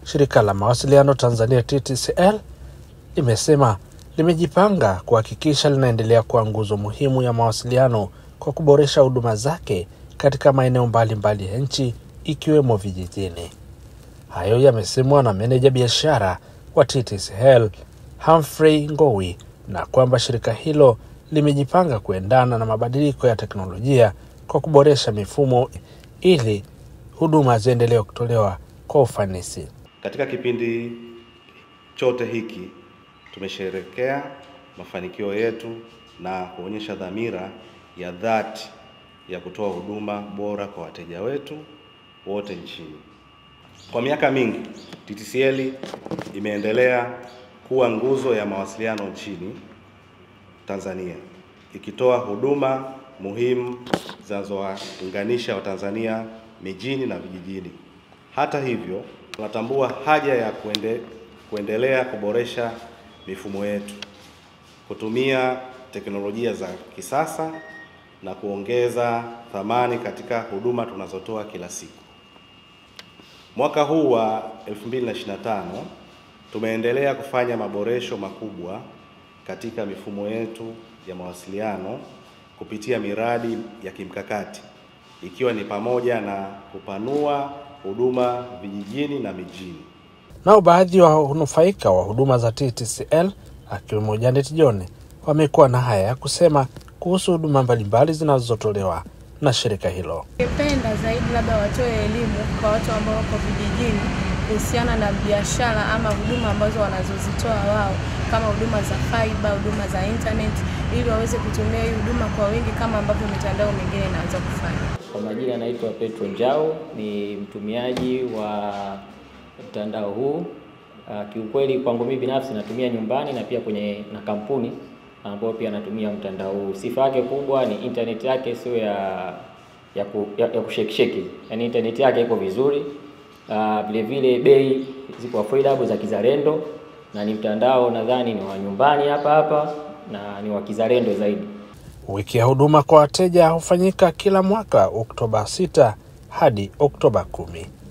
Shirika la Mawasiliano Tanzania TTCL limesema limejipanga kuhakikisha linaendelea kuwa nguzo muhimu ya mawasiliano kwa kuboresha huduma zake katika maeneo mbalimbali ya nchi ikiwemo vijijini. Hayo yamesemwa na meneja biashara wa TTCL Humphrey Ngowi, na kwamba shirika hilo limejipanga kuendana na mabadiliko ya teknolojia kwa kuboresha mifumo ili huduma ziendelee kutolewa kwa ufanisi. Katika kipindi chote hiki tumesherehekea mafanikio yetu na kuonyesha dhamira ya dhati ya kutoa huduma bora kwa wateja wetu wote nchini. Kwa miaka mingi, TTCL imeendelea kuwa nguzo ya mawasiliano nchini Tanzania, ikitoa huduma muhimu zinazowaunganisha Watanzania mijini na vijijini. Hata hivyo, tunatambua haja ya kuendelea kuboresha mifumo yetu, kutumia teknolojia za kisasa na kuongeza thamani katika huduma tunazotoa kila siku. Mwaka huu wa 2025 tumeendelea kufanya maboresho makubwa katika mifumo yetu ya mawasiliano kupitia miradi ya kimkakati, ikiwa ni pamoja na kupanua huduma vijijini na mijini. Nao baadhi wa wanufaika wa huduma za TTCL akiwemo Janet John wamekuwa na haya ya kusema kuhusu huduma mbalimbali zinazotolewa na shirika hilo. Ningependa zaidi labda watoe elimu kwa watu ambao wako vijijini kuhusiana na biashara ama huduma ambazo wanazozitoa wao, kama huduma za fiber, huduma za internet, ili waweze kutumia hii huduma kwa wingi kama ambavyo mitandao mingine inaanza kufanya. Kwa majina anaitwa Petro Njao, ni mtumiaji wa mtandao huu. Kiukweli kwangu mimi binafsi natumia nyumbani na pia na kampuni ambao pia natumia mtandao huu. Sifa yake kubwa ni internet yake sio ya kushake. Yaani internet yake iko vizuri. Vile vile bei ziko affordable za kizalendo, na ni mtandao nadhani ni wa nyumbani hapa na ni wa kizalendo zaidi. Wiki ya huduma kwa wateja hufanyika kila mwaka Oktoba 6 hadi Oktoba 10.